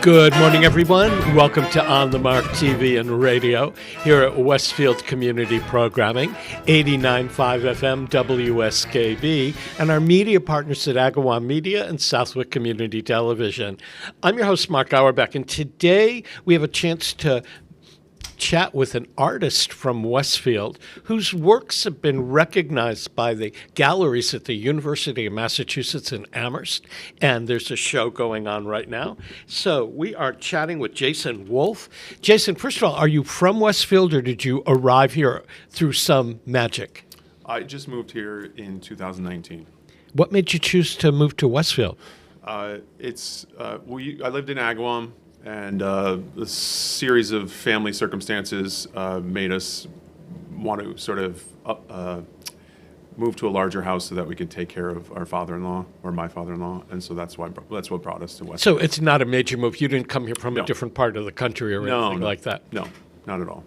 Good morning, everyone. Welcome to On the Mark TV and radio here at Westfield Community Programming, 89.5 FM WSKB, and our media partners at Agawam Media and Southwick Community Television. I'm your host, Mark Auerbach, and today we have a chance to chat with an artist from Westfield whose works have been recognized by the galleries at the University of Massachusetts in Amherst, and there's a show going on right now. So we are chatting with Jason Wolfe. Jason, first of all, are you from Westfield or did you arrive here through some magic? I just moved here in 2019. What made you choose to move to Westfield? I lived in Agawam, and a series of family circumstances made us want to sort of move to a larger house so that we could take care of our father-in-law or my father-in-law, and so that's what brought us to Westfield. So it's not a major move. You didn't come here from a different part of the country or anything like that. No, not at all.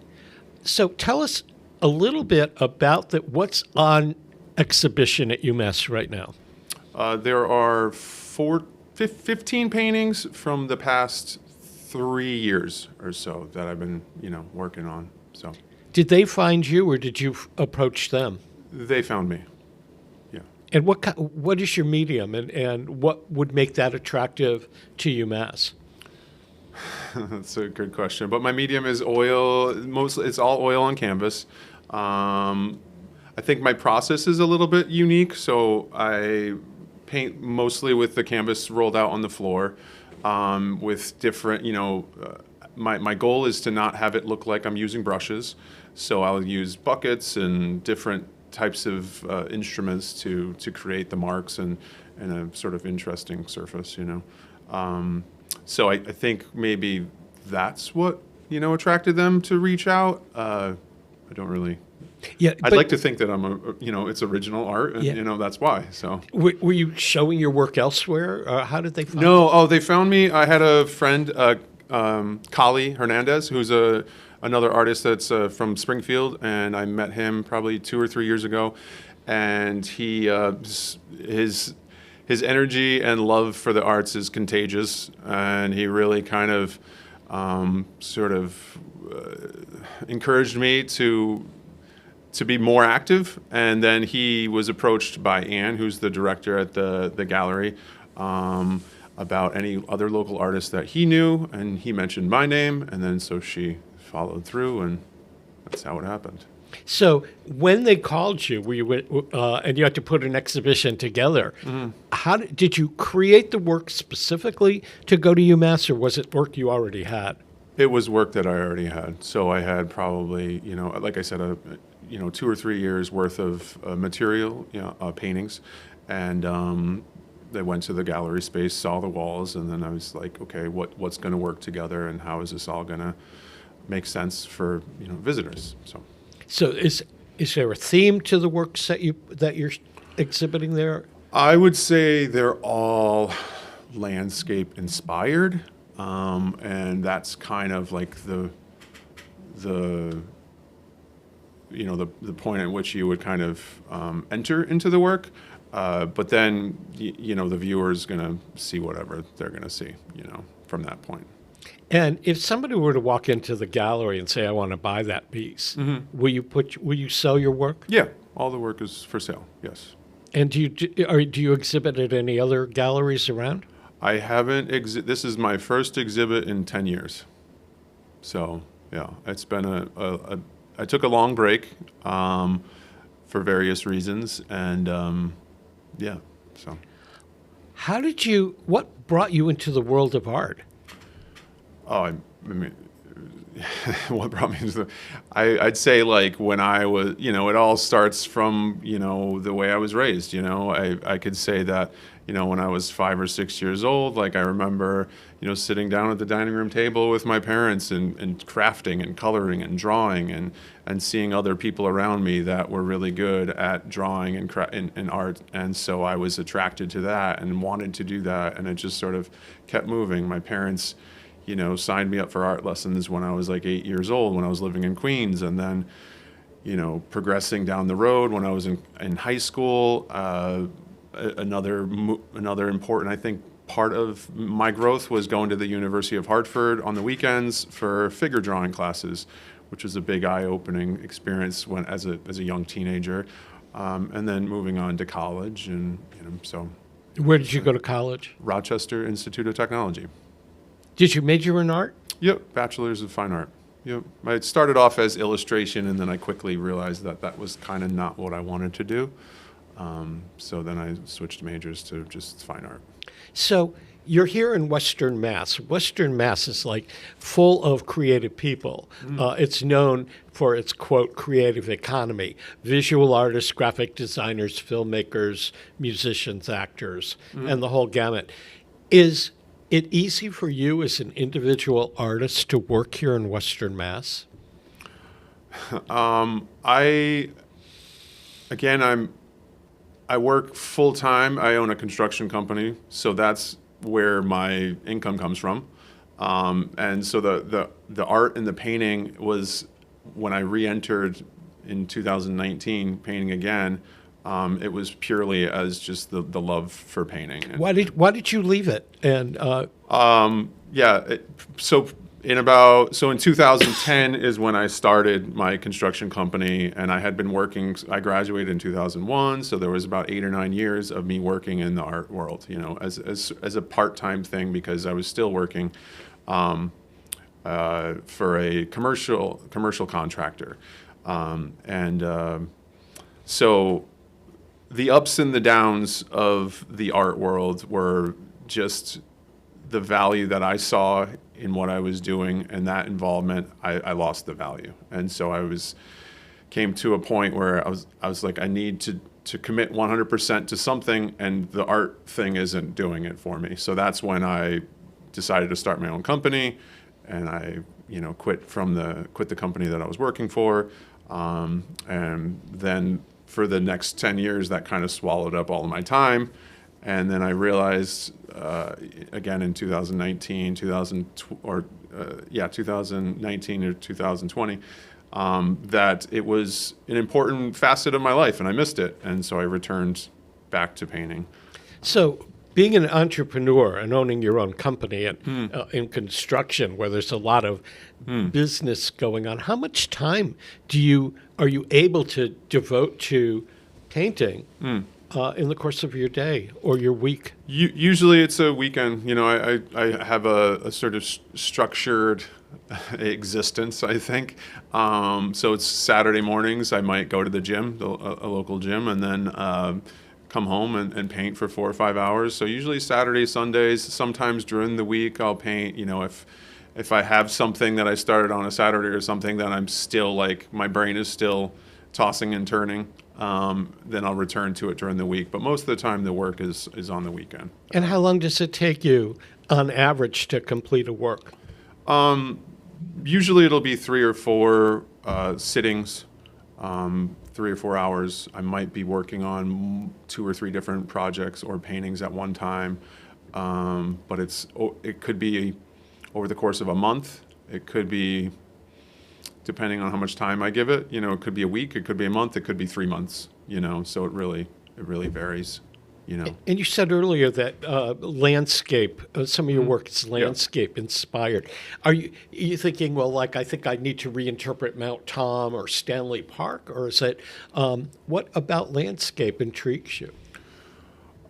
So tell us a little bit about what's on exhibition at UMass right now. There are 15 paintings from the past 3 years or so that I've been, working on. So, did they find you, or did you approach them? They found me. Yeah. And what is your medium, and what would make that attractive to UMass? That's a good question. But my medium is oil. Mostly, it's all oil on canvas. I think my process is a little bit unique. So I paint mostly with the canvas rolled out on the floor. With different, my goal is to not have it look like I'm using brushes. So I'll use buckets and different types of instruments to create the marks and a sort of interesting surface, So I think maybe that's what, attracted them to reach out. I don't really... Yeah, I'd like to think that it's original art, and that's why. So, were you showing your work elsewhere? How did they find you? They found me. I had a friend, Kali Hernandez, who's another artist that's from Springfield, and I met him probably 2 or 3 years ago, and he his energy and love for the arts is contagious, and he really kind of encouraged me to be more active. And then he was approached by Anne, who's the director at the gallery, about any other local artists that he knew, and he mentioned my name, and then so she followed through, and that's how it happened. So when they called you, and you had to put an exhibition together, how did you create the work specifically to go to UMass, or was it work you already had? It was work that I already had. So I had probably, like I said, 2 or 3 years worth of material, paintings, and they went to the gallery space, saw the walls, and then I was like, okay, what's going to work together, and how is this all going to make sense for visitors? So is there a theme to the works that you're exhibiting there? I would say they're all landscape inspired, and that's kind of like the point at which you would kind of enter into the work, but then the viewer is going to see whatever they're going to see, from that point. And if somebody were to walk into the gallery and say, "I want to buy that piece," will you sell your work? Yeah, all the work is for sale. Yes. And do you exhibit at any other galleries around? I haven't. This is my first exhibit in 10 years. So yeah, it's been I took a long break for various reasons, and so. What brought you into the world of art? Oh, I mean, what brought me into I'd say, like, when I was, it all starts from, the way I was raised, I could say that, when I was 5 or 6 years old, like, I remember, sitting down at the dining room table with my parents and crafting and coloring and drawing and seeing other people around me that were really good at drawing and art. And so I was attracted to that and wanted to do that. And it just sort of kept moving. My parents, signed me up for art lessons when I was like 8 years old, when I was living in Queens. And then, progressing down the road when I was in high school, another important, I think, part of my growth was going to the University of Hartford on the weekends for figure drawing classes, which was a big eye-opening experience when as a young teenager, and then moving on to college, and so. Where did you go to college? Rochester Institute of Technology. Did you major in art? Yep, Bachelor's of Fine Art. Yep. I started off as illustration, and then I quickly realized that was kind of not what I wanted to do. So then I switched majors to just fine art. So you're here in Western Mass. Western Mass is like full of creative people. It's known for its, quote, creative economy. Visual artists, graphic designers, filmmakers, musicians, actors, and the whole gamut. Is it easy for you as an individual artist to work here in Western Mass? I work full time. I own a construction company, so that's where my income comes from. And so the art and the painting was when I re-entered in 2019, painting again. It was purely as just the love for painting. Why did you leave it? And So in 2010 is when I started my construction company, and I had been working. I graduated in 2001, so there was about 8 or 9 years of me working in the art world, as a part-time thing, because I was still working for a commercial contractor, so the ups and the downs of the art world were just the value that I saw in what I was doing, and that involvement, I lost the value. And so came to a point where I was like, I need to commit 100% to something, and the art thing isn't doing it for me. So that's when I decided to start my own company, and I quit the company that I was working for, and then for the next 10 years that kind of swallowed up all of my time. And then I realized, again in 2019 or 2020, that it was an important facet of my life, and I missed it. And so I returned back to painting. So being an entrepreneur and owning your own company and in construction, where there's a lot of business going on, how much time are you able to devote to painting? In the course of your day or your week? Usually it's a weekend. I have a sort of structured existence, I think. So it's Saturday mornings. I might go to the gym, a local gym, and then come home and paint for 4 or 5 hours. So usually Saturdays, Sundays. Sometimes during the week I'll paint. If I have something that I started on a Saturday or something that I'm still my brain is still tossing and turning, then I'll return to it during the week. But most of the time, the work is on the weekend. And how long does it take you, on average, to complete a work? Usually it'll be 3 or 4 sittings, 3 or 4 hours. I might be working on 2 or 3 different projects or paintings at one time. But it could be over the course of a month. It could be, depending on how much time I give it, it could be a week, it could be a month, it could be 3 months, so it really varies, And you said earlier that landscape, some of your work is landscape inspired. Are you thinking, well, I think I need to reinterpret Mount Tom or Stanley Park, or is it, what about landscape intrigues you?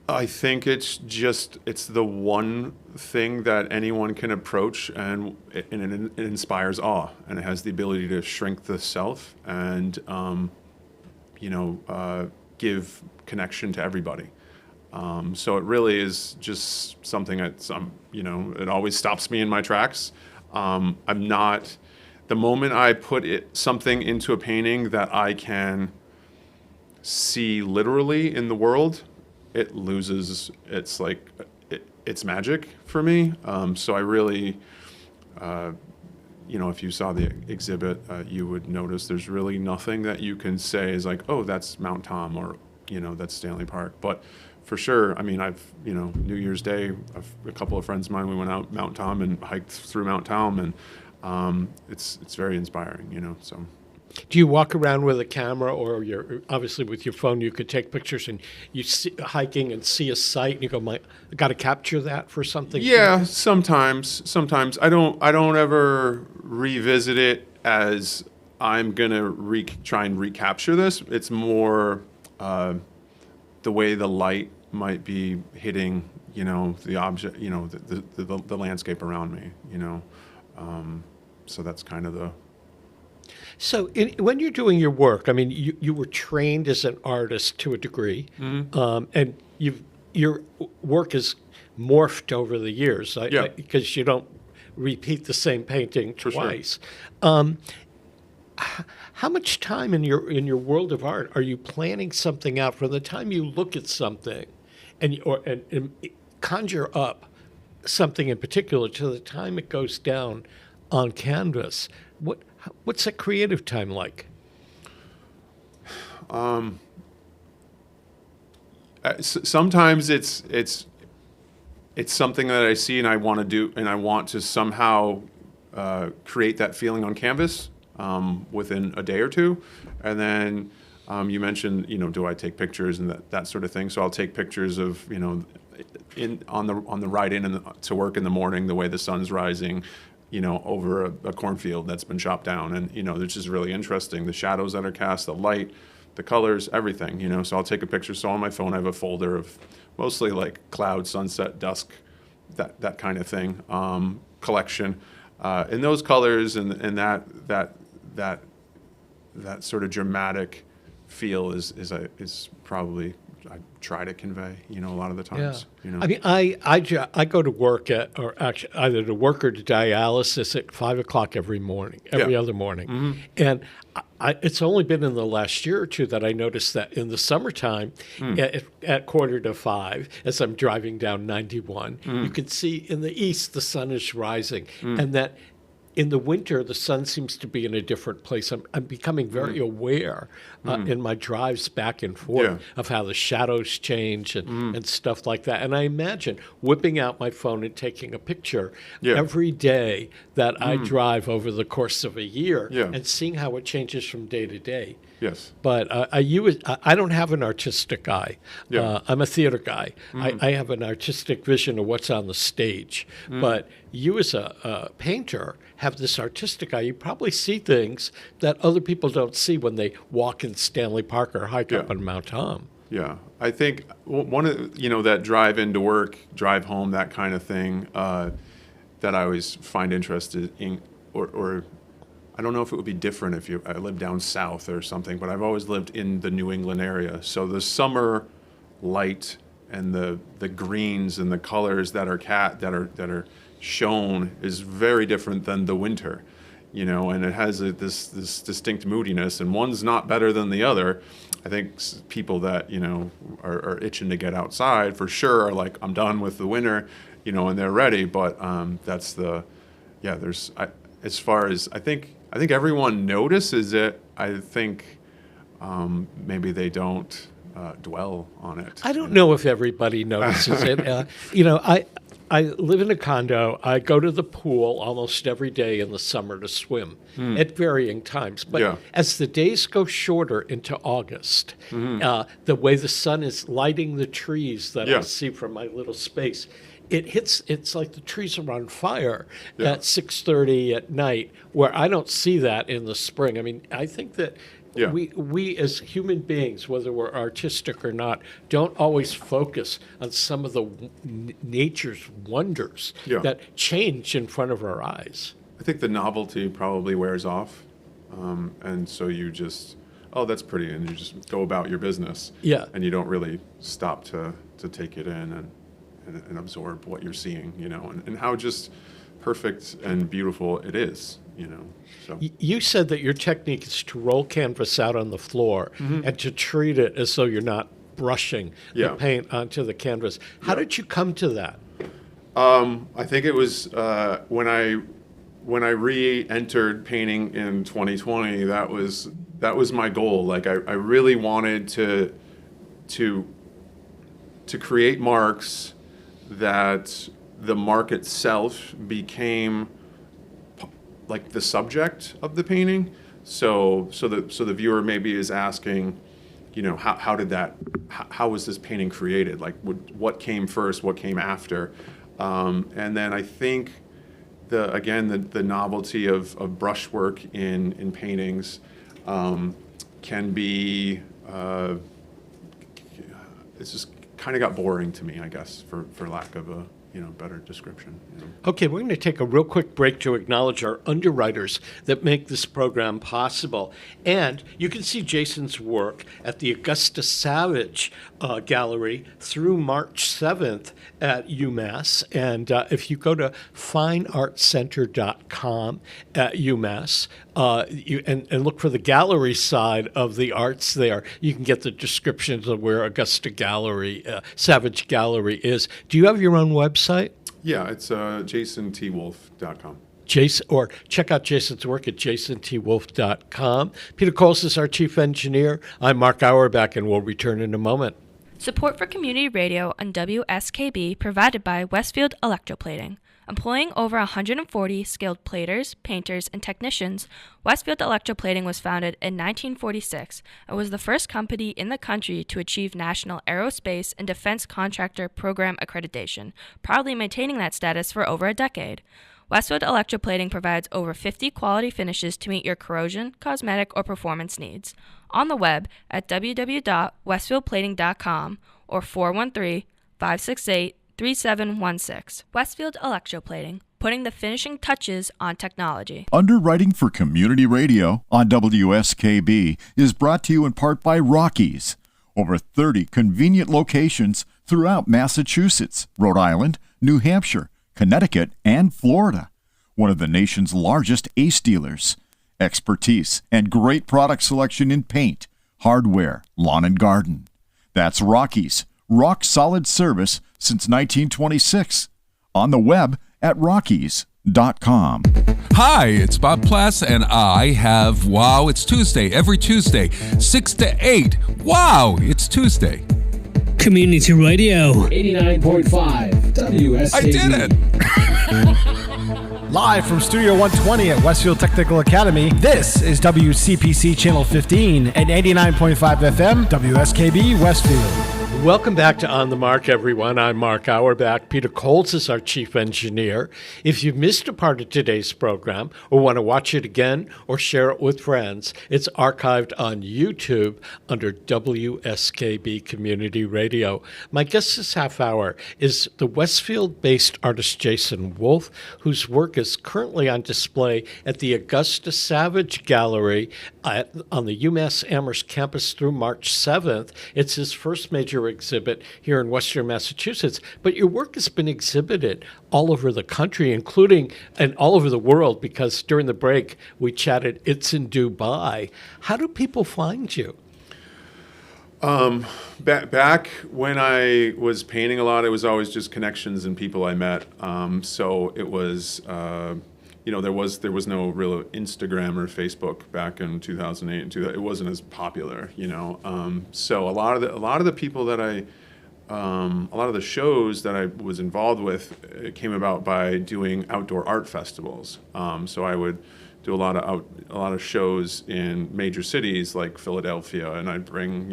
I think it's the one thing that anyone can approach, and it inspires awe, and it has the ability to shrink the self and, give connection to everybody. So it really is just something that's, it always stops me in my tracks. The moment I put something into a painting that I can see literally in the world, it loses its magic for me. So I really, if you saw the exhibit, you would notice there's really nothing that you can say is oh, that's Mount Tom, or, that's Stanley Park. But for sure, I've, New Year's Day, a couple of friends of mine, we went out Mount Tom and hiked through Mount Tom, and it's very inspiring, so. Do you walk around with a camera, or you're obviously with your phone? You could take pictures, and you see hiking and see a site, and you go, "I got to capture that for something." Yeah, sometimes I don't ever revisit it as I'm gonna try and recapture this. It's more the way the light might be hitting, the object, the landscape around me, So that's kind of the. So when you're doing your work, I mean, you were trained as an artist to a degree, and your work has morphed over the years, because you don't repeat the same painting For sure. twice. How much time in your world of art are you planning something out from the time you look at something, and conjure up something in particular to the time it goes down on canvas? What's that creative time like? Sometimes it's something that I see and I want to do, and I want to somehow create that feeling on canvas within a day or two. And then you mentioned, do I take pictures and that sort of thing? So I'll take pictures of, on the ride in to work in the morning, the way the sun's rising, over a cornfield that's been chopped down, and it's just really interesting. The shadows that are cast, the light, the colors, everything. So I'll take a picture. So on my phone, I have a folder of mostly like cloud, sunset, dusk, that kind of thing, collection, and those colors and that sort of dramatic feel is probably I try to convey, a lot of the times. I mean, I go to work or actually either to work or to dialysis at 5 o'clock every other morning, and it's only been in the last year or two that I noticed that in the summertime, at 4:45, as I'm driving down 91, you can see in the east the sun is rising, and that. In the winter, the sun seems to be in a different place. I'm becoming very aware in my drives back and forth of how the shadows change and stuff like that. And I imagine whipping out my phone and taking a picture every day that I drive over the course of a year and seeing how it changes from day to day. Yes. But I don't have an artistic eye. I'm a theater guy. I have an artistic vision of what's on the stage. But you as a painter have this artistic eye. You probably see things that other people don't see when they walk in Stanley Park or hike up on Mount Tom. Yeah. I think one of, that drive into work, drive home, that kind of thing, that I always find interested in, or I don't know if it would be different if I lived down south or something, but I've always lived in the New England area. So the summer light and the greens and the colors that are shown is very different than the winter, and it has this distinct moodiness, and one's not better than the other. I think people that are itching to get outside for sure are like, I'm done with the winter, and they're ready. But that's as far as I think everyone notices it. I think maybe they don't dwell on it. I don't know if everybody notices it. I live in a condo. I go to the pool almost every day in the summer to swim at varying times. But as the days go shorter into August, the way the sun is lighting the trees that I see from my little space, it's like the trees are on fire at 6:30 at night, where I don't see that in the spring. I mean, I think that we as human beings, whether we're artistic or not, don't always focus on some of the nature's wonders that change in front of our eyes. I think the novelty probably wears off, and so you just, that's pretty, and you just go about your business. Yeah. And you don't really stop to take it in and absorb what you're seeing, and how just perfect and beautiful it is, So. You said that your technique is to roll canvas out on the floor and to treat it as though you're not brushing the paint onto the canvas. How did you come to that? I think it was when I re-entered painting in 2020. That was my goal. Like I really wanted to create marks that the mark itself became like the subject of the painting. the viewer maybe is asking, how was this painting created? Like, what came first? What came after? And then I think the novelty of brushwork in paintings can be it's just kind of got boring to me, I guess, for lack of a better description. Okay, we're going to take a real quick break to acknowledge our underwriters that make this program possible. And you can see Jason's work at the Augusta Savage Gallery through March 7th at UMass. And if you go to fineartcenter.com at UMass and look for the gallery side of the arts there, you can get the descriptions of where Augusta Gallery, Savage Gallery is. Do you have your own website? Yeah, it's jasontwolfe.com. Or check out Jason's work at jasontwolfe.com. Peter Coles is our chief engineer. I'm Mark Auerbach, and we'll return in a moment. Support for community radio on WSKB provided by Westfield Electroplating. Employing over 140 skilled platers, painters, and technicians, Westfield Electroplating was founded in 1946 and was the first company in the country to achieve National Aerospace and Defense Contractor Program accreditation, proudly maintaining that status for over a decade. Westfield Electroplating provides over 50 quality finishes to meet your corrosion, cosmetic, or performance needs. On the web at www.westfieldplating.com or 413-568-3716. Westfield Electroplating, putting the finishing touches on technology. Underwriting for Community Radio on WSKB is brought to you in part by Rockies. Over 30 convenient locations throughout Massachusetts, Rhode Island, New Hampshire, Connecticut, and Florida. One of the nation's largest ACE dealers. Expertise and great product selection in paint, hardware, lawn and garden. That's Rockies. Rock solid service since 1926. On the web at rockies.com. Hi, it's Bob Plass, and I have Wow, It's Tuesday, every Tuesday, 6 to 8. Wow, it's Tuesday. Community Radio 89.5 WSKB. I did it! Live from Studio 120 at Westfield Technical Academy, this is WCPC Channel 15 and 89.5 FM, WSKB Westfield. Welcome back to On the Mark, everyone. I'm Mark Auerbach. Peter Coles is our chief engineer. If you've missed a part of today's program or want to watch it again or share it with friends, it's archived on YouTube under WSKB Community Radio. My guest this half hour is the Westfield-based artist Jason Wolfe, whose work is currently on display at the Augusta Savage Gallery on the UMass Amherst campus through March 7th. It's his first major exhibit here in Western Massachusetts, but your work has been exhibited all over the country, including and all over the world, because during the break we chatted, it's in Dubai. How do people find you? Back when I was painting a lot, it was always just connections and people I met. So it was, there was no real Instagram or Facebook back in 2008 and it wasn't as popular, So a lot of the people that a lot of the shows that I was involved with came about by doing outdoor art festivals. So I would do a lot of shows in major cities like Philadelphia, and I'd bring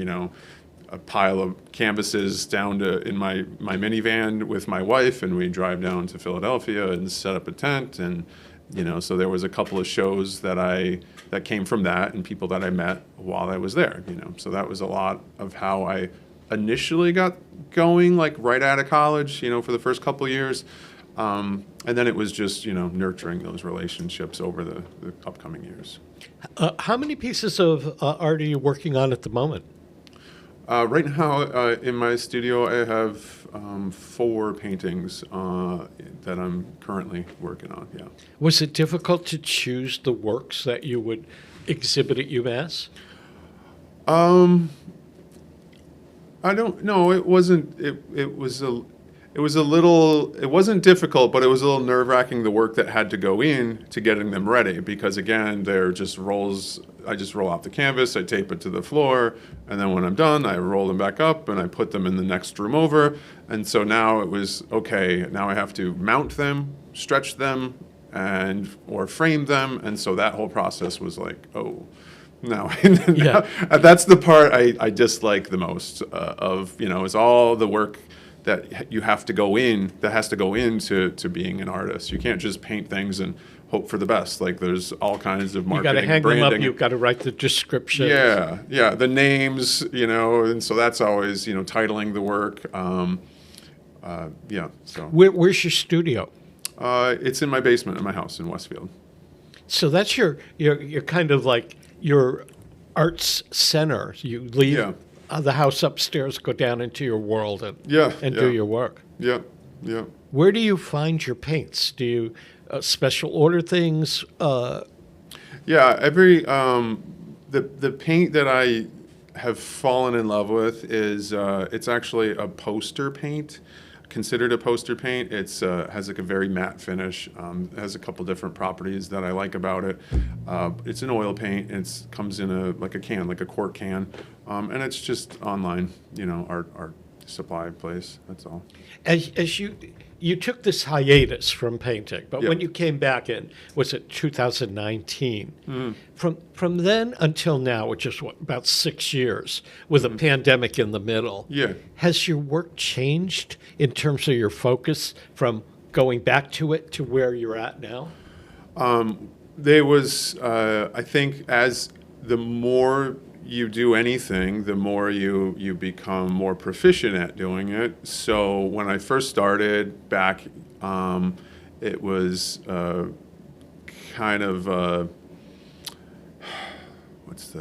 a pile of canvases down in my minivan with my wife, and we'd drive down to Philadelphia and set up a tent, and so there was a couple of shows that came from that, and people that I met while I was there. So that was a lot of how I initially got going, like right out of college. For the first couple of years. And then it was just, nurturing those relationships over the upcoming years. How many pieces of art are you working on at the moment? Right now, in my studio, I have 4 paintings that I'm currently working on, yeah. Was it difficult to choose the works that you would exhibit at UMass? I don't know. It wasn't. It wasn't difficult, but it was a little nerve-wracking, the work that had to go in to getting them ready, because again, they're just rolls. I just roll off the canvas, I tape it to the floor, and then when I'm done, I roll them back up and I put them in the next room over. And so now it was, okay, now I have to mount them, stretch them, or frame them. And so that whole process was like, oh, no. Yeah. That's the part I dislike the most is all the work that you have to go in, that has to go into being an artist. You can't just paint things and hope for the best. Like there's all kinds of You marketing, got to hang branding. them up. You've got to write the description. Yeah, the names, and so that's always, titling the work. So Where's your studio? it's in my basement in my house in Westfield. So that's your kind of like your arts center. You leave the house upstairs, go down into your world, and do your work. Yeah. Where do you find your paints? Do you special order things? Every the paint that I have fallen in love with is it's actually a poster paint. Considered a poster paint. It's has like a very matte finish. It has a couple different properties that I like about it. It's an oil paint. It comes in a quart can, and it's just online. Our supply place. That's all. As you took this hiatus from painting, but when you came back in, was it 2019? From then until now, which is about 6 years, with a pandemic in the middle. Yeah. Has your work changed in terms of your focus from going back to it to where you're at now? There was, I think, as the more you do anything, the more you become more proficient at doing it. So when I first started back, it was kind of it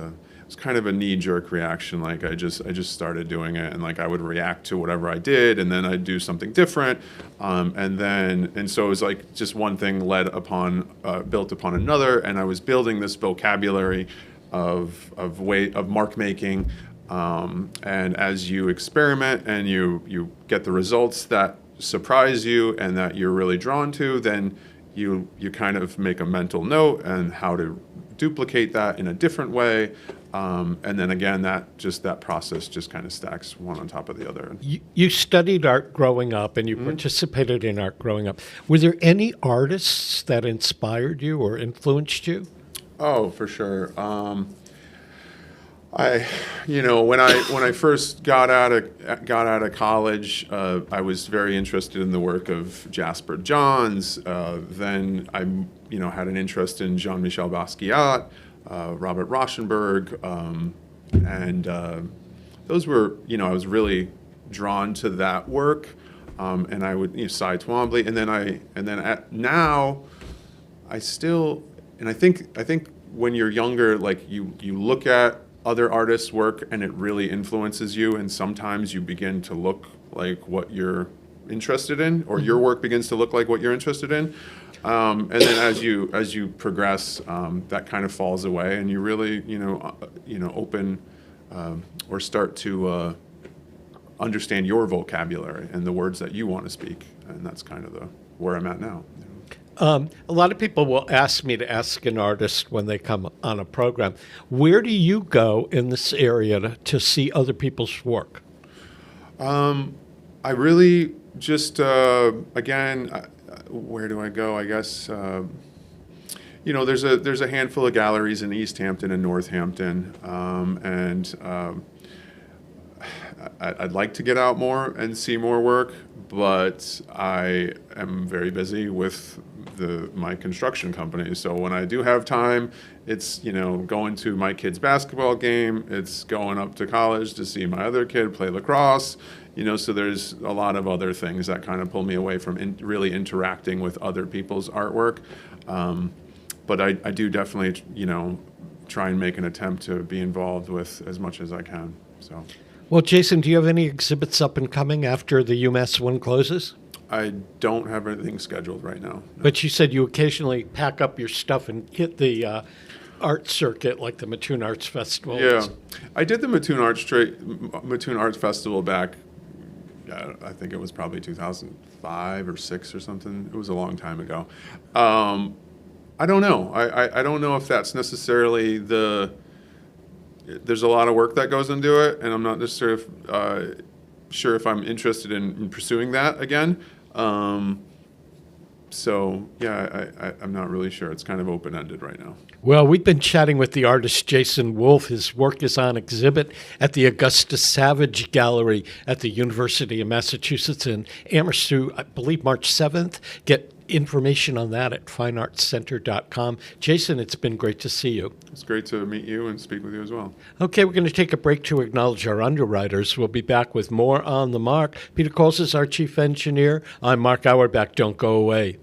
was kind of a knee-jerk reaction. Like I just started doing it, and like I would react to whatever I did, and then I'd do something different, and so it was like just one thing built upon another, and I was building this vocabulary of mark making, and as you experiment and you get the results that surprise you and that you're really drawn to, then you kind of make a mental note and how to duplicate that in a different way, and then again that process just kind of stacks one on top of the other. You studied art growing up, and you participated in art growing up. Were there any artists that inspired you or influenced you? Oh, for sure. When I first got out of college, I was very interested in the work of Jasper Johns. Then I, had an interest in Jean-Michel Basquiat, Robert Rauschenberg, and those were, I was really drawn to that work, and I would, Cy Twombly, now, I still. And I think when you're younger, like you look at other artists' work and it really influences you, and sometimes you begin to look like what you're interested in, or your work begins to look like what you're interested in. And then as you progress, that kind of falls away, and you really open or start to understand your vocabulary and the words that you want to speak, and that's kind of where I'm at now. A lot of people will ask me to ask an artist when they come on a program, where do you go in this area to see other people's work? I really just, where do I go? I guess, there's a handful of galleries in East Hampton and Northampton, and I'd like to get out more and see more work, but I am very busy with my construction company. So when I do have time, it's, going to my kid's basketball game. It's going up to college to see my other kid play lacrosse. So there's a lot of other things that kind of pull me away from really interacting with other people's artwork. But I do definitely, try and make an attempt to be involved with as much as I can. So. Well, Jason, do you have any exhibits up and coming after the UMass one closes? I don't have anything scheduled right now. No. But you said you occasionally pack up your stuff and hit the art circuit, like the Mattoon Arts Festival. Yeah, I did the Mattoon Arts Festival back, I think it was probably 2005 or 6 or something. It was a long time ago. I don't know. I don't know if that's necessarily there's a lot of work that goes into it, and I'm not necessarily sure if I'm interested in pursuing that again. So yeah, I'm not really sure. It's kind of open-ended right now. Well, we've been chatting with the artist Jason Wolfe. His work is on exhibit at the Augusta Savage Gallery at the University of Massachusetts in Amherst through, I believe, March 7th. Get information on that at fineartscenter.com. Jason, it's been great to see you. It's great to meet you and speak with you as well. Okay, we're going to take a break to acknowledge our underwriters. We'll be back with more On the Mark. Peter Coles is our chief engineer. I'm Mark Auerbach. Don't go away.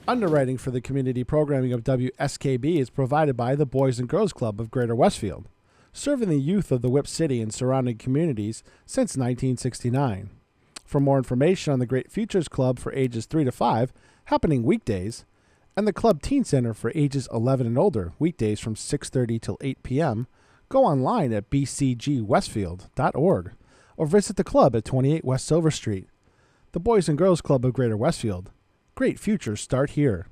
Underwriting for the community programming of WSKB is provided by the Boys and Girls Club of Greater Westfield, serving the youth of the Whip City and surrounding communities since 1969. For more information on the Great Futures Club for ages 3 to 5, happening weekdays, and the Club Teen Center for ages 11 and older, weekdays from 6:30 till 8 p.m., go online at bcgwestfield.org or visit the club at 28 West Silver Street. The Boys and Girls Club of Greater Westfield. Great futures start here.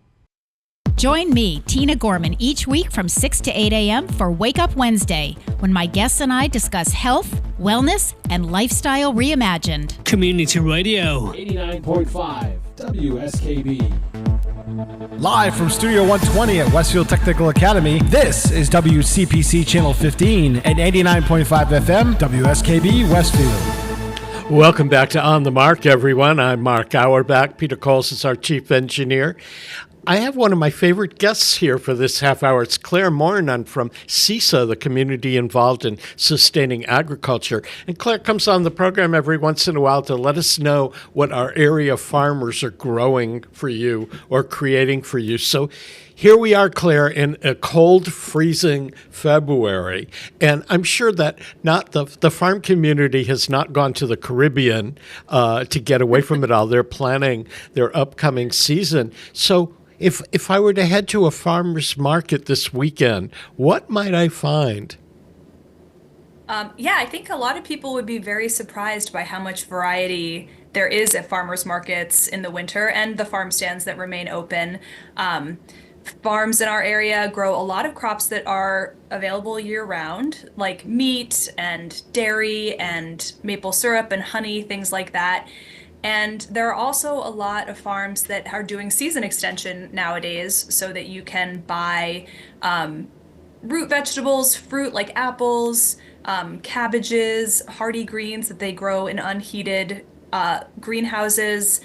Join me, Tina Gorman, each week from 6 to 8 a.m. for Wake Up Wednesday, when my guests and I discuss health, wellness, and lifestyle reimagined. Community Radio 89.5 WSKB. Live from Studio 120 at Westfield Technical Academy, this is WCPC Channel 15 and 89.5 FM WSKB Westfield. Welcome back to On the Mark, everyone. I'm Mark Auerbach. Peter Coles is our chief engineer. I have one of my favorite guests here for this half hour. It's Claire Morenon from CISA, the community involved in sustaining agriculture. And Claire comes on the program every once in a while to let us know what our area farmers are growing for you or creating for you. So here we are, Claire, in a cold, freezing February. And I'm sure that not the farm community has not gone to the Caribbean to get away from it all. They're planning their upcoming season. So if I were to head to a farmer's market this weekend, what might I find? I think a lot of people would be very surprised by how much variety there is at farmers markets in the winter and the farm stands that remain open. Farms in our area grow a lot of crops that are available year-round, like meat and dairy and maple syrup and honey, things like that. And there are also a lot of farms that are doing season extension nowadays so that you can buy root vegetables, fruit like apples, cabbages, hardy greens that they grow in unheated greenhouses,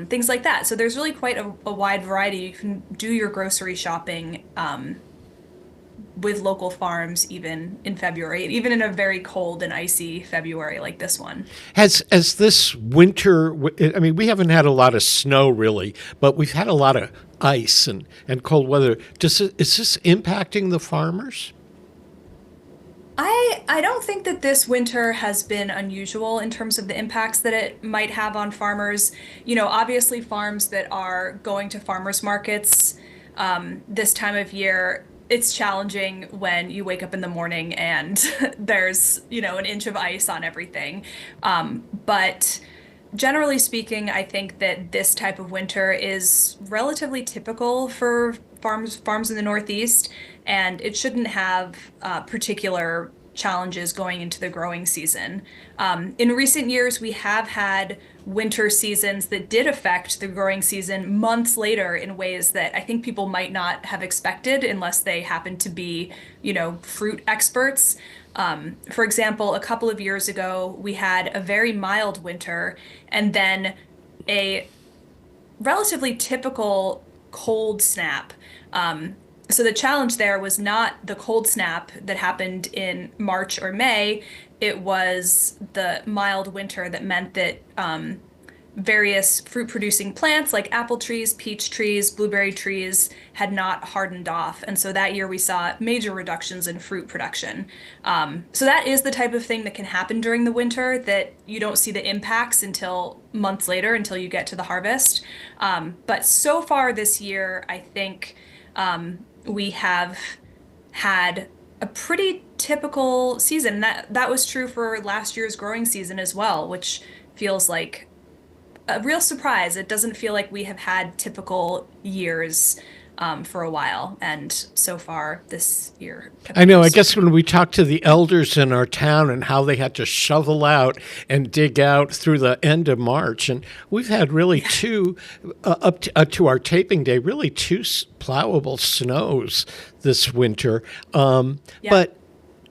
things like that. So there's really quite a wide variety. You can do your grocery shopping with local farms even in February, even in a very cold and icy February like this one. As this winter, I mean, we haven't had a lot of snow really, but we've had a lot of ice and cold weather. Is this impacting the farmers? I don't think that this winter has been unusual in terms of the impacts that it might have on farmers. You know, obviously farms that are going to farmers markets this time of year, it's challenging when you wake up in the morning and there's, an inch of ice on everything. But generally speaking, I think that this type of winter is relatively typical for farms in the Northeast, and it shouldn't have particular challenges going into the growing season. In recent years, we have had winter seasons that did affect the growing season months later in ways that I think people might not have expected unless they happen to be, fruit experts. For example, a couple of years ago, we had a very mild winter and then a relatively typical cold snap. So the challenge there was not the cold snap that happened in March or May. It was the mild winter that meant that various fruit-producing plants like apple trees, peach trees, blueberry trees had not hardened off. And so that year we saw major reductions in fruit production. So that is the type of thing that can happen during the winter that you don't see the impacts until months later, until you get to the harvest. But so far this year, I think we have had a pretty typical season. That was true for last year's growing season as well, which feels like a real surprise. It doesn't feel like we have had typical years for a while, and so far this year. I know. I guess when we talked to the elders in our town and how they had to shovel out and dig out through the end of March, and we've had really two, to our taping day, really two plowable snows this winter. But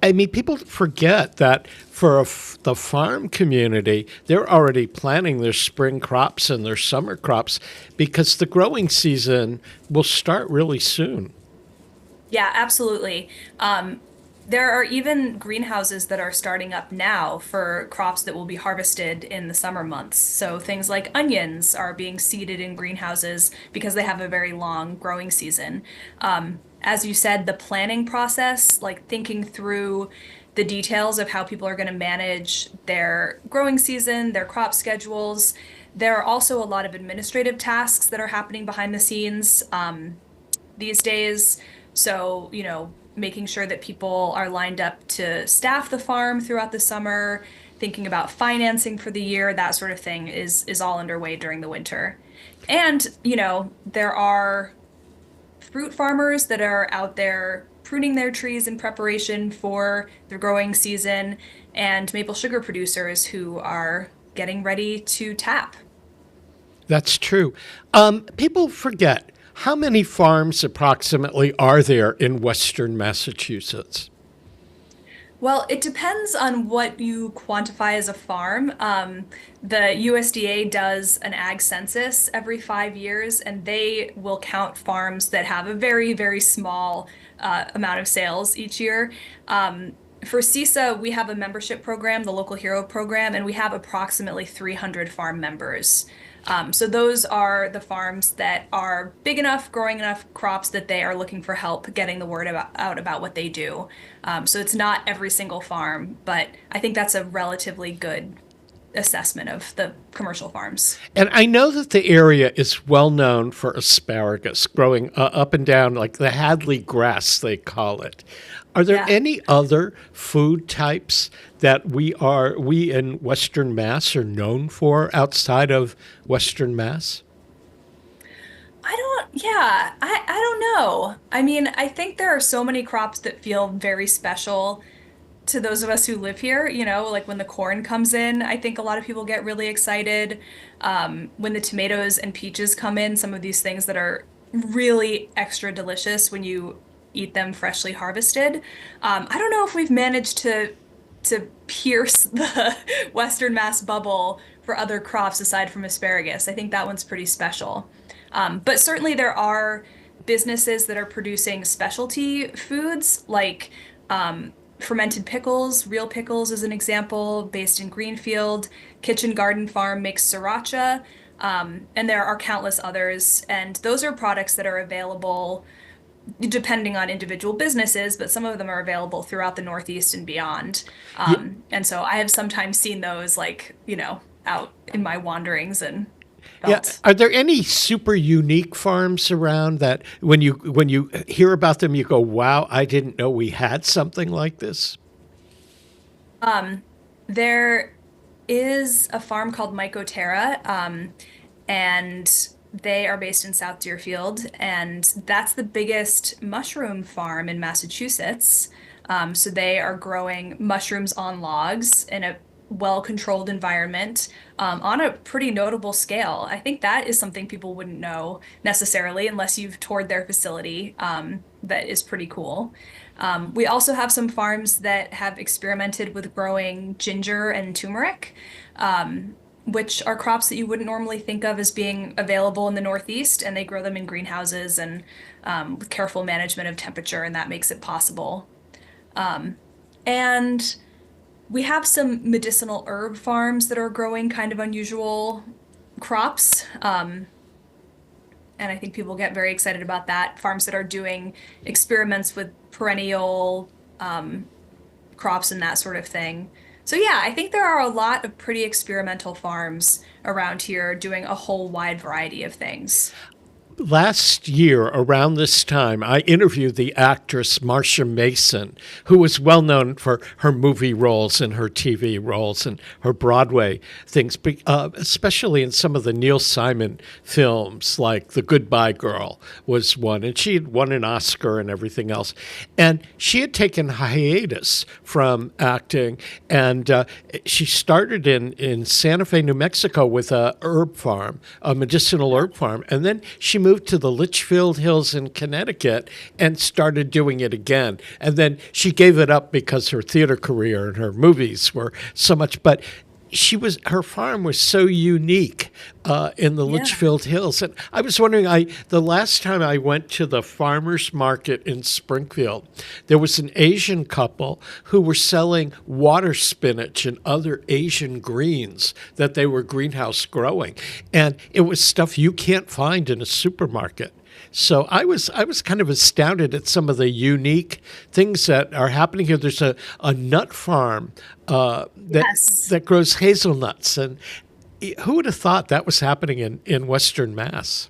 I mean, people forget that for the farm community, they're already planting their spring crops and their summer crops because the growing season will start really soon. Yeah, absolutely. There are even greenhouses that are starting up now for crops that will be harvested in the summer months. So things like onions are being seeded in greenhouses because they have a very long growing season. As you said, the planning process, like thinking through the details of how people are going to manage their growing season, their crop schedules. There are also a lot of administrative tasks that are happening behind the scenes these days. So, making sure that people are lined up to staff the farm throughout the summer, thinking about financing for the year, that sort of thing is all underway during the winter. And, there are fruit farmers that are out there pruning their trees in preparation for the growing season, and maple sugar producers who are getting ready to tap. That's true. People forget, how many farms approximately are there in Western Massachusetts? Well, it depends on what you quantify as a farm. The USDA does an ag census every 5 years, and they will count farms that have a very, very small amount of sales each year. For CISA, we have a membership program, the Local Hero Program, and we have approximately 300 farm members. So those are the farms that are big enough, growing enough crops that they are looking for help getting the word out about what they do. So it's not every single farm, but I think that's a relatively good assessment of the commercial farms. And I know that the area is well known for asparagus growing up and down, like the Hadley grass, they call it. Are there any other food types that we in Western Mass are known for outside of Western Mass? I don't know. I mean, I think there are so many crops that feel very special to those of us who live here, like when the corn comes in, I think a lot of people get really excited. When the tomatoes and peaches come in, some of these things that are really extra delicious when you eat them freshly harvested. I don't know if we've managed to pierce the Western Mass bubble for other crops aside from asparagus. I think that one's pretty special. But certainly there are businesses that are producing specialty foods like fermented pickles. Real Pickles is an example, based in Greenfield. Kitchen Garden Farm makes sriracha, and there are countless others. And those are products that are available depending on individual businesses, but some of them are available throughout the Northeast and beyond. And so I have sometimes seen those, out in my wanderings and felt. Are there any super unique farms around that when you hear about them, you go, wow, I didn't know we had something like this? There is a farm called Mycoterra, and they are based in South Deerfield, and that's the biggest mushroom farm in Massachusetts. So they are growing mushrooms on logs in a well-controlled environment on a pretty notable scale. I think that is something people wouldn't know necessarily unless you've toured their facility. That is pretty cool. We also have some farms that have experimented with growing ginger and turmeric, which are crops that you wouldn't normally think of as being available in the Northeast, and they grow them in greenhouses and with careful management of temperature, and that makes it possible. And we have some medicinal herb farms that are growing kind of unusual crops, and I think people get very excited about that. Farms that are doing experiments with perennial crops and that sort of thing. So yeah, I think there are a lot of pretty experimental farms around here doing a whole wide variety of things. Last year, around this time, I interviewed the actress Marsha Mason, who was well known for her movie roles and her TV roles and her Broadway things, especially in some of the Neil Simon films, like The Goodbye Girl was one, and she had won an Oscar and everything else. And she had taken hiatus from acting, and she started in Santa Fe, New Mexico with a herb farm, a medicinal herb farm, and then she moved to the Litchfield Hills in Connecticut and started doing it again. And then she gave it up because her theater career and her movies were so much. But her farm was so unique in the Litchfield Hills. And I was wondering, the last time I went to the farmers market in Springfield, there was an Asian couple who were selling water spinach and other Asian greens that they were greenhouse growing. And it was stuff you can't find in a supermarket. So I was kind of astounded at some of the unique things that are happening here. There's a nut farm that grows hazelnuts, and who would have thought that was happening in Western Mass?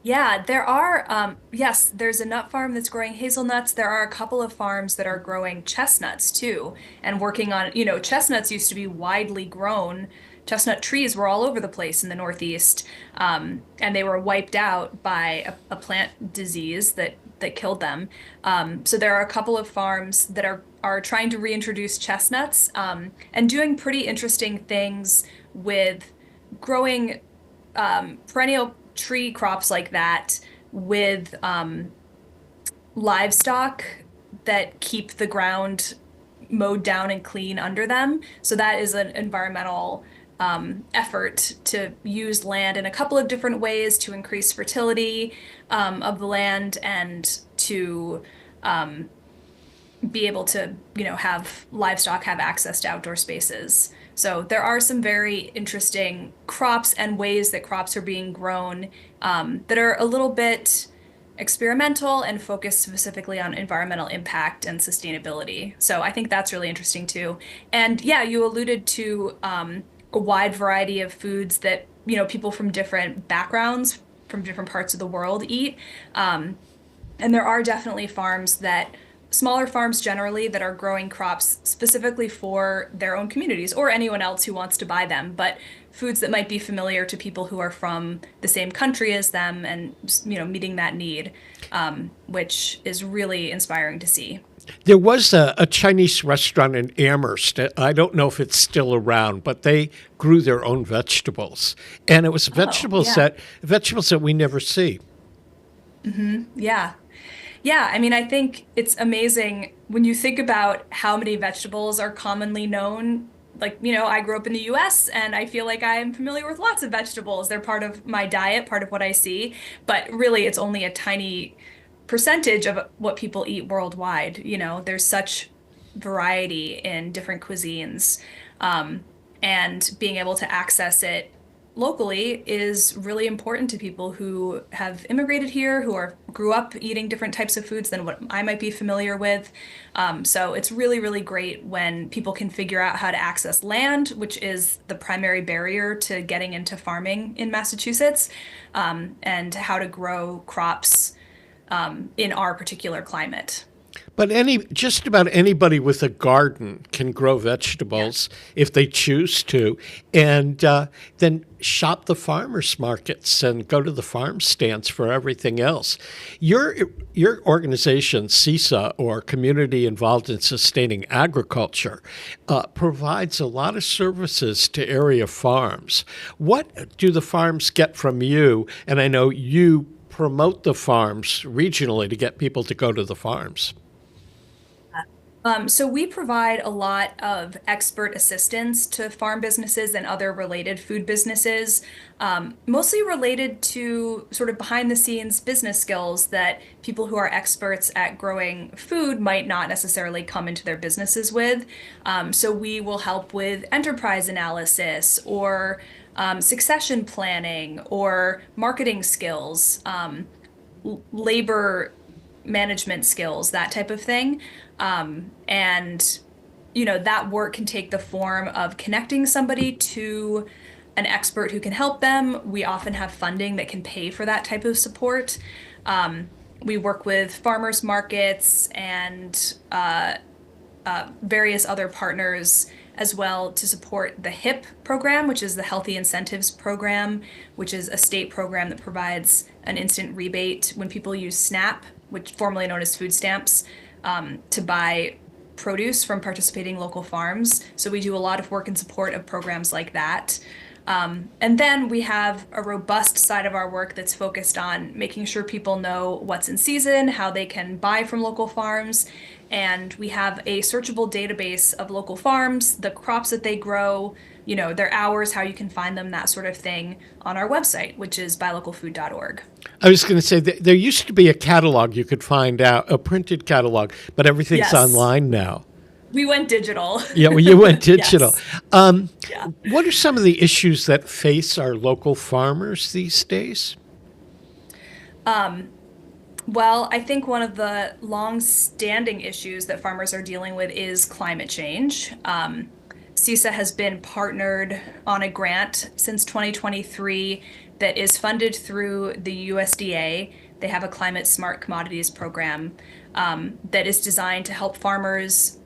Yeah, there are, there's a nut farm that's growing hazelnuts. There are a couple of farms that are growing chestnuts too, and working on, chestnuts used to be widely grown. Chestnut trees were all over the place in the Northeast, and they were wiped out by a plant disease that killed them. So there are a couple of farms that are trying to reintroduce chestnuts, and doing pretty interesting things with growing perennial tree crops like that with livestock that keep the ground mowed down and clean under them. So that is an environmental effort to use land in a couple of different ways to increase fertility of the land and to be able to, have livestock have access to outdoor spaces. So there are some very interesting crops and ways that crops are being grown that are a little bit experimental and focused specifically on environmental impact and sustainability. So I think that's really interesting too. And yeah, you alluded to a wide variety of foods that, people from different backgrounds, from different parts of the world eat. And there are definitely smaller farms generally that are growing crops specifically for their own communities or anyone else who wants to buy them, but foods that might be familiar to people who are from the same country as them and, meeting that need, which is really inspiring to see. There was a Chinese restaurant in Amherst. I don't know if it's still around, but they grew their own vegetables, and it was vegetables that we never see. Mm-hmm. Yeah. Yeah, I mean, I think it's amazing when you think about how many vegetables are commonly known. Like, I grew up in the US and I feel like I'm familiar with lots of vegetables. They're part of my diet, part of what I see, but really it's only a tiny percentage of what people eat worldwide. There's such variety in different cuisines, and being able to access it locally is really important to people who have immigrated here, who grew up eating different types of foods than what I might be familiar with. So it's really, really great when people can figure out how to access land, which is the primary barrier to getting into farming in Massachusetts, and how to grow crops in our particular climate. But just about anybody with a garden can grow vegetables if they choose to, and then shop the farmers markets and go to the farm stands for everything else. Your organization, CISA, or Community Involved in Sustaining Agriculture, provides a lot of services to area farms. What do the farms get from you? And I know you promote the farms regionally to get people to go to the farms. So we provide a lot of expert assistance to farm businesses and other related food businesses, mostly related to sort of behind the scenes business skills that people who are experts at growing food might not necessarily come into their businesses with. So we will help with enterprise analysis or succession planning or marketing skills, labor management skills, that type of thing. And, that work can take the form of connecting somebody to an expert who can help them. We often have funding that can pay for that type of support. We work with farmers markets and various other partners as well to support the HIP program, which is the Healthy Incentives Program, which is a state program that provides an instant rebate when people use SNAP, which formerly known as food stamps, to buy produce from participating local farms. So we do a lot of work in support of programs like that. And then we have a robust side of our work that's focused on making sure people know what's in season, how they can buy from local farms. And we have a searchable database of local farms, the crops that they grow, their hours, how you can find them, that sort of thing on our website, which is buylocalfood.org. I was going to say there used to be a catalog you could find out, a printed catalog, but everything's online now. We went digital. Yeah, well, you went digital. Yeah. What are some of the issues that face our local farmers these days? Well, I think one of the long-standing issues that farmers are dealing with is climate change. CISA has been partnered on a grant since 2023 that is funded through the USDA. They have a climate smart commodities program that is designed to help farmers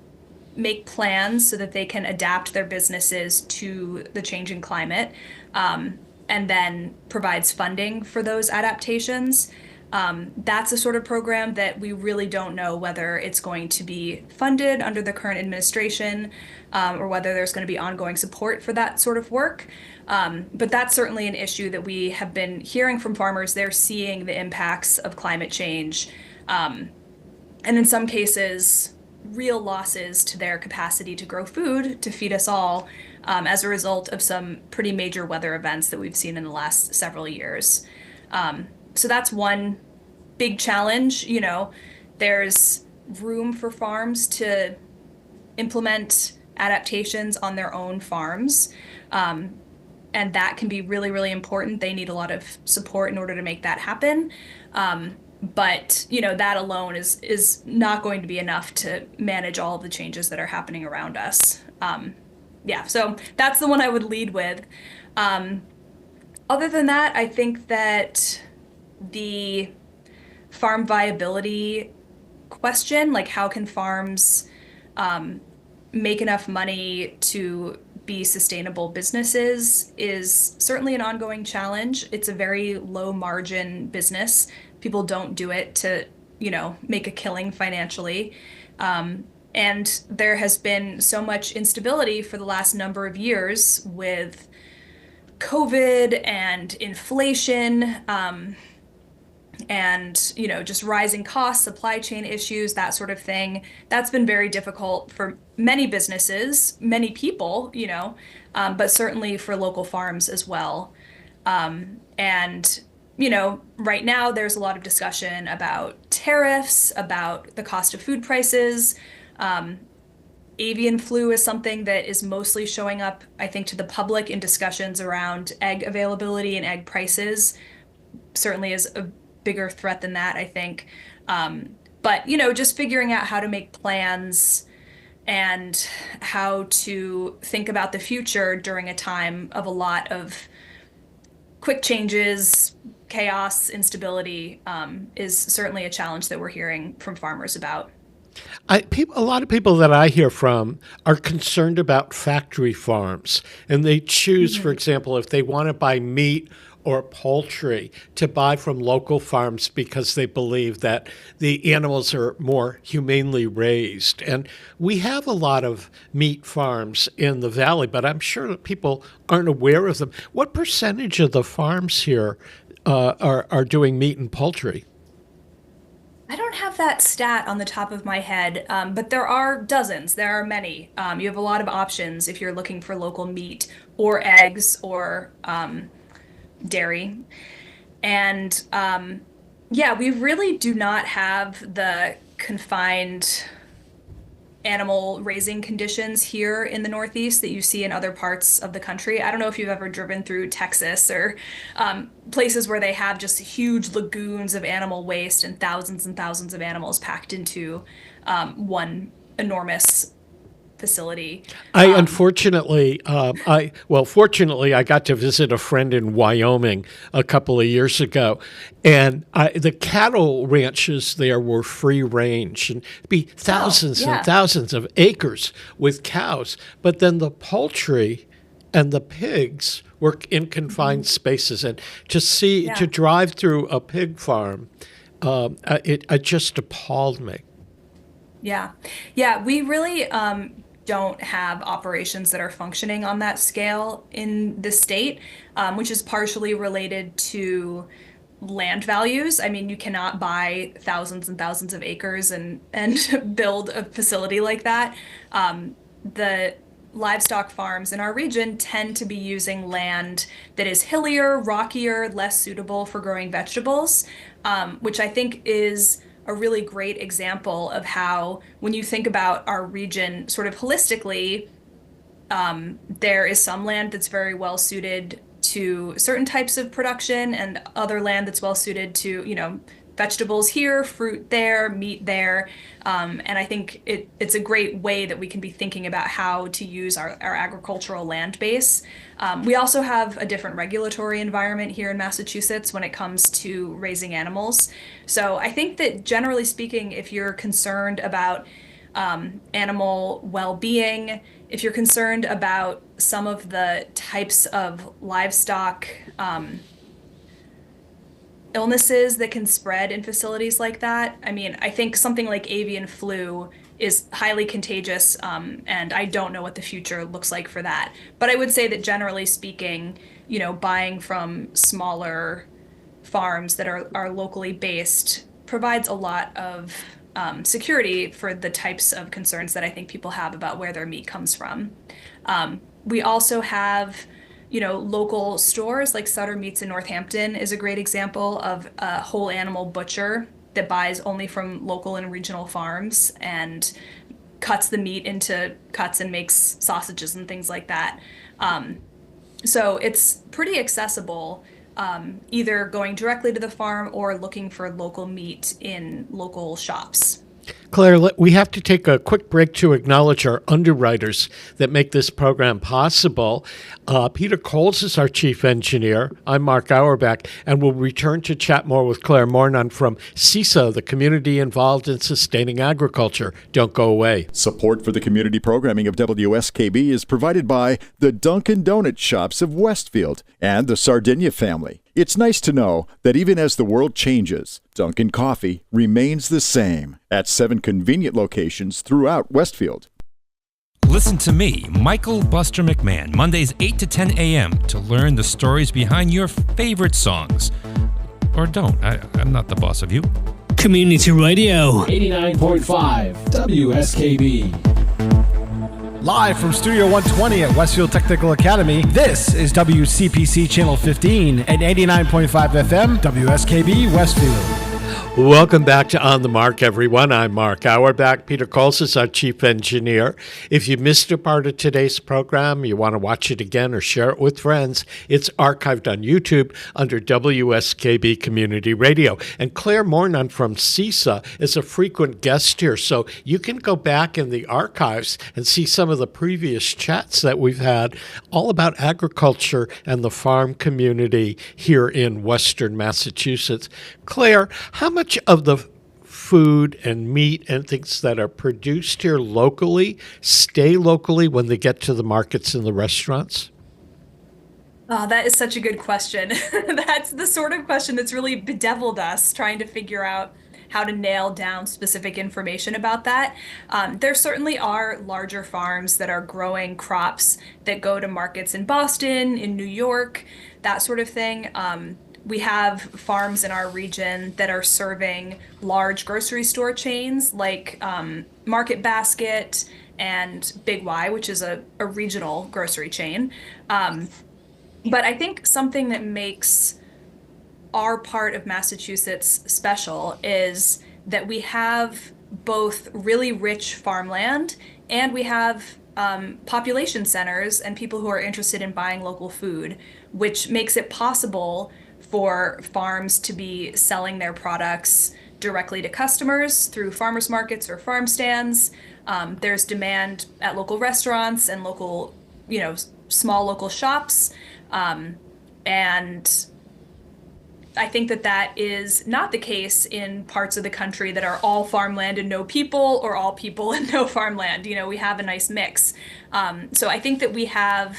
make plans so that they can adapt their businesses to the changing climate, and then provides funding for those adaptations. That's a sort of program that we really don't know whether it's going to be funded under the current administration, or whether there's going to be ongoing support for that sort of work. But that's certainly an issue that we have been hearing from farmers. They're seeing the impacts of climate change, and in some cases, real losses to their capacity to grow food to feed us all, as a result of some pretty major weather events that we've seen in the last several years. So that's one big challenge. There's room for farms to implement adaptations on their own farms. And that can be really, really important. They need a lot of support in order to make that happen. But that alone is not going to be enough to manage all of the changes that are happening around us. So that's the one I would lead with. Other than that, I think that the farm viability question, like how can farms make enough money to be sustainable businesses, is certainly an ongoing challenge. It's a very low margin business. People don't do it to, make a killing financially. And there has been so much instability for the last number of years with COVID and inflation, and just rising costs, supply chain issues, that sort of thing. That's been very difficult for many businesses, many people, but certainly for local farms as well. And right now there's a lot of discussion about tariffs, about the cost of food prices. Avian flu is something that is mostly showing up, I think, to the public in discussions around egg availability and egg prices. Certainly is a bigger threat than that, I think. But, just figuring out how to make plans and how to think about the future during a time of a lot of quick changes, chaos, instability, is certainly a challenge that we're hearing from farmers about. A lot of people that I hear from are concerned about factory farms, and they choose, for example, if they want to buy meat or poultry, to buy from local farms because they believe that the animals are more humanely raised. And we have a lot of meat farms in the valley, but I'm sure that people aren't aware of them. What percentage of the farms here are doing meat and poultry? I don't have that stat on the top of my head, but there are dozens. There are many. You have a lot of options if you're looking for local meat or eggs or dairy. And we really do not have the confined animal raising conditions here in the Northeast that you see in other parts of the country. I don't know if you've ever driven through Texas or places where they have just huge lagoons of animal waste and thousands of animals packed into one enormous facility. Fortunately, I got to visit a friend in Wyoming a couple of years ago, and the cattle ranches there were free range, and be thousands and thousands of acres with cows. But then the poultry and the pigs were in confined spaces, and to drive through a pig farm, it just appalled me. Yeah, we really don't have operations that are functioning on that scale in the state, which is partially related to land values. I mean, you cannot buy thousands and thousands of acres and build a facility like that. The livestock farms in our region tend to be using land that is hillier, rockier, less suitable for growing vegetables, which I think is a really great example of how, when you think about our region sort of holistically, there is some land that's very well suited to certain types of production and other land that's well suited to, vegetables here, fruit there, meat there. And I think it's a great way that we can be thinking about how to use our agricultural land base. We also have a different regulatory environment here in Massachusetts when it comes to raising animals. So I think that generally speaking, if you're concerned about animal well-being, if you're concerned about some of the types of livestock illnesses that can spread in facilities like that. I mean, I think something like avian flu is highly contagious, and I don't know what the future looks like for that. But I would say that generally speaking, buying from smaller farms that are locally based provides a lot of security for the types of concerns that I think people have about where their meat comes from. We also have local stores like Sutter Meats in Northampton is a great example of a whole animal butcher that buys only from local and regional farms and cuts the meat into cuts and makes sausages and things like that. So it's pretty accessible, either going directly to the farm or looking for local meat in local shops. Claire, we have to take a quick break to acknowledge our underwriters that make this program possible. Peter Coles is our chief engineer. I'm Mark Auerbach, and we'll return to chat more with Claire Morenon from CISA, the community involved in sustaining agriculture. Don't go away. Support for the community programming of WSKB is provided by the Dunkin' Donut Shops of Westfield and the Sardinia family. It's nice to know that even as the world changes, Dunkin' Coffee remains the same at 7 convenient locations throughout Westfield. Listen to me, Michael Buster McMahon, Mondays 8 to 10 a.m. to learn the stories behind your favorite songs. Or don't. I'm not the boss of you. Community Radio 89.5 WSKB. Live from Studio 120 at Westfield Technical Academy, this is WCPC Channel 15 at 89.5 FM, WSKB Westfield. Welcome back to On the Mark, everyone. I'm Mark Auerbach. Peter Coles is our chief engineer. If you missed a part of today's program, you want to watch it again or share it with friends, it's archived on YouTube under WSKB Community Radio. And Claire Morenon from CISA is a frequent guest here, so you can go back in the archives and see some of the previous chats that we've had all about agriculture and the farm community here in Western Massachusetts. Claire, how much of the food and meat and things that are produced here locally stay locally when they get to the markets and the restaurants? Oh, that is such a good question. That's the sort of question that's really bedeviled us trying to figure out how to nail down specific information about that. There certainly are larger farms that are growing crops that go to markets in Boston, in New York, that sort of thing. We have farms in our region that are serving large grocery store chains like Market Basket and Big Y, which is a regional grocery chain. But I think something that makes our part of Massachusetts special is that we have both really rich farmland and we have population centers and people who are interested in buying local food, which makes it possible for farms to be selling their products directly to customers through farmers markets or farm stands, There's demand at local restaurants and local, small local shops. And I think that is not the case in parts of the country that are all farmland and no people, or all people and no farmland. We have a nice mix. So I think that we have,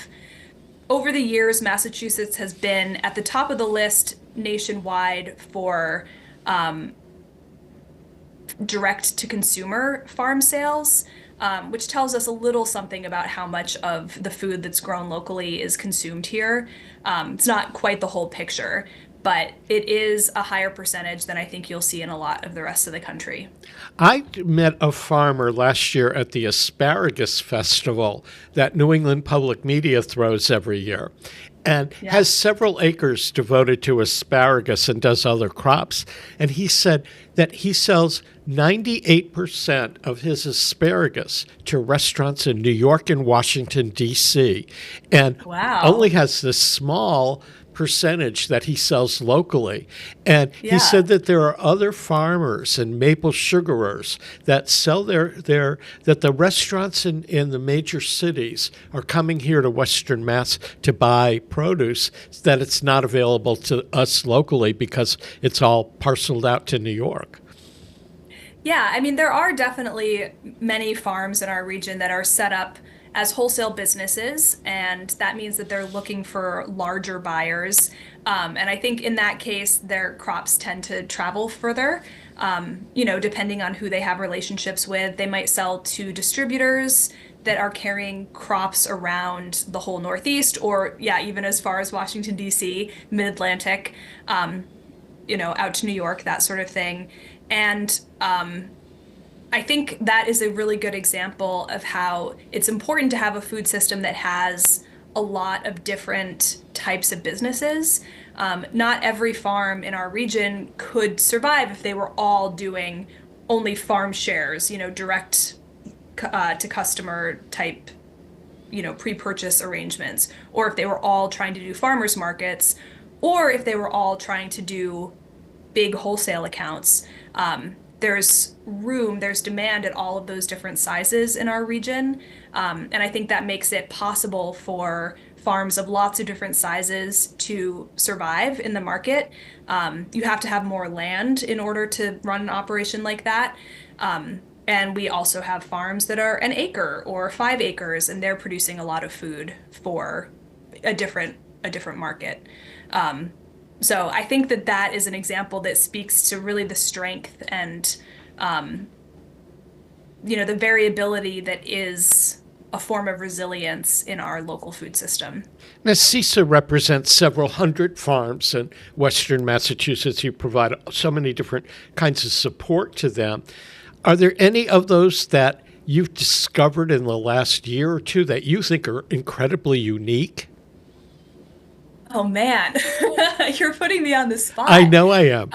over the years, Massachusetts has been at the top of the list nationwide for direct to consumer farm sales, which tells us a little something about how much of the food that's grown locally is consumed here. It's not quite the whole picture, but it is a higher percentage than I think you'll see in a lot of the rest of the country. I met a farmer last year at the Asparagus Festival that New England Public Media throws every year, and has several acres devoted to asparagus and does other crops. And he said that he sells 98% of his asparagus to restaurants in New York and Washington, D.C., and only has this small percentage that he sells locally. And he said that there are other farmers and maple sugarers that sell that the restaurants in the major cities are coming here to Western Mass to buy produce, that it's not available to us locally because it's all parceled out to New York. Yeah, I mean, there are definitely many farms in our region that are set up as wholesale businesses, and that means that they're looking for larger buyers. And I think in that case, their crops tend to travel further, depending on who they have relationships with. They might sell to distributors that are carrying crops around the whole Northeast, or even as far as Washington, D.C., Mid-Atlantic, out to New York, that sort of thing. And I think that is a really good example of how it's important to have a food system that has a lot of different types of businesses. Not every farm in our region could survive if they were all doing only farm shares, direct to customer type, pre-purchase arrangements, or if they were all trying to do farmers markets, or if they were all trying to do big wholesale accounts. There's demand at all of those different sizes in our region. And I think that makes it possible for farms of lots of different sizes to survive in the market. You have to have more land in order to run an operation like that. And we also have farms that are an acre or 5 acres, and they're producing a lot of food for a different market. So I think that is an example that speaks to really the strength and, the variability that is a form of resilience in our local food system. Now, CISA represents several hundred farms in Western Massachusetts. You provide so many different kinds of support to them. Are there any of those that you've discovered in the last year or two that you think are incredibly unique? Oh man, you're putting me on the spot. I know I am.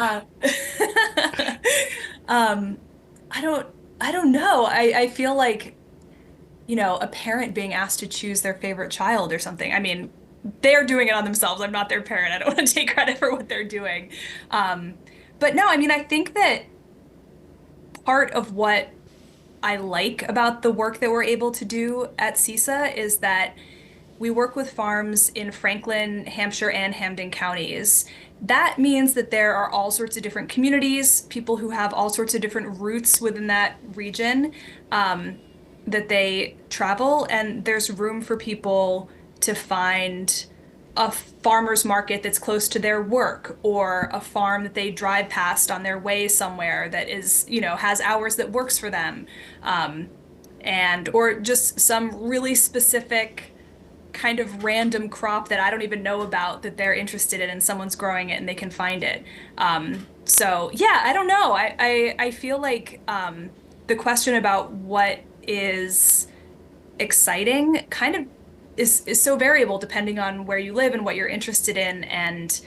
I don't know. I feel like, a parent being asked to choose their favorite child or something. I mean, they're doing it on themselves. I'm not their parent. I don't want to take credit for what they're doing. But no, I mean, I think that part of what I like about the work that we're able to do at CISA is that we work with farms in Franklin, Hampshire, and Hampden counties. That means that there are all sorts of different communities, people who have all sorts of different roots within that region, that they travel, and there's room for people to find a farmer's market that's close to their work, or a farm that they drive past on their way somewhere that is, has hours that works for them, or just some really specific kind of random crop that I don't even know about that they're interested in, and someone's growing it and they can find it. So yeah, I don't know. I feel like the question about what is exciting kind of is so variable depending on where you live and what you're interested in. And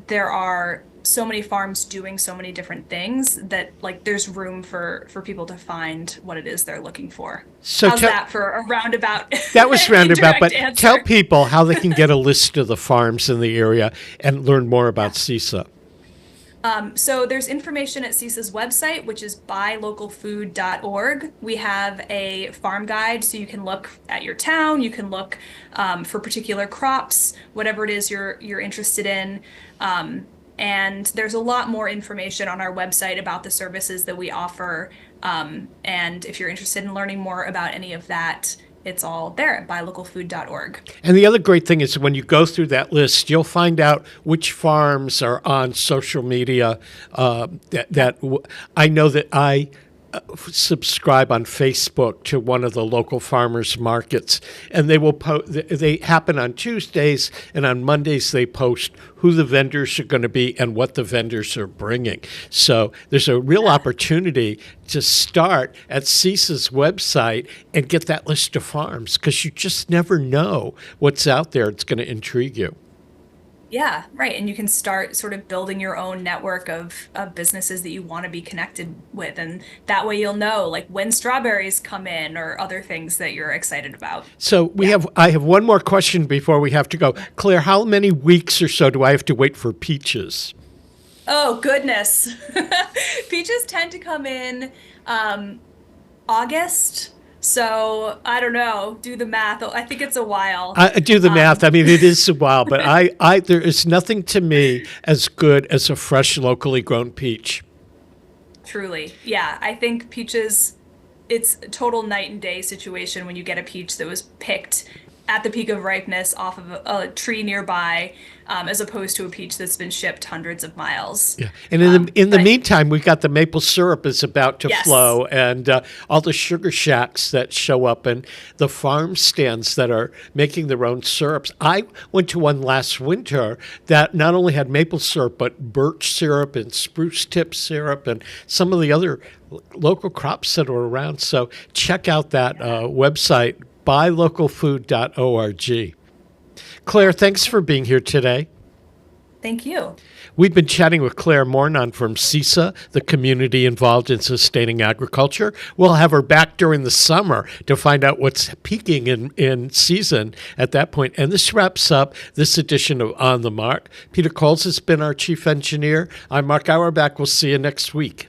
there are so many farms doing so many different things that there's room for people to find what it is they're looking for. So how's that for a roundabout? That was roundabout, but answer? Tell people how they can get a list of the farms in the area and learn more about CISA. So there's information at CISA's website, which is buylocalfood.org. We have a farm guide, so you can look at your town, you can look for particular crops, whatever it is you're interested in. And there's a lot more information on our website about the services that we offer. And if you're interested in learning more about any of that, it's all there at buylocalfood.org. And the other great thing is when you go through that list, you'll find out which farms are on social media. I know that I subscribe on Facebook to one of the local farmers markets, and they will they happen on Tuesdays, and on Mondays they post who the vendors are going to be and what the vendors are bringing. So there's a real opportunity to start at CISA's website and get that list of farms, because you just never know what's out there. It's going to intrigue you. Yeah, right. And you can start sort of building your own network of businesses that you want to be connected with. And that way you'll know like when strawberries come in or other things that you're excited about. So I have one more question before we have to go. Claire, how many weeks or so do I have to wait for peaches? Oh, goodness. Peaches tend to come in August. So I don't know. Do the math. I think it's a while. I do the math. I mean, it is a while, but there is nothing to me as good as a fresh, locally grown peach. Truly, yeah. I think peaches. It's a total night and day situation when you get a peach that was picked at the peak of ripeness off of a tree nearby, as opposed to a peach that's been shipped hundreds of miles. Yeah, and in the meantime, we've got the maple syrup is about to flow, and all the sugar shacks that show up, and the farm stands that are making their own syrups. I went to one last winter that not only had maple syrup, but birch syrup and spruce tip syrup and some of the other local crops that are around. So check out that website, buylocalfood.org. Claire, thanks for being here today. Thank you. We've been chatting with Claire Morenon from CISA, the community involved in sustaining agriculture. We'll have her back during the summer to find out what's peaking in season at that point. And this wraps up this edition of On the Mark. Peter Coles has been our chief engineer. I'm Mark Auerbach. We'll see you next week.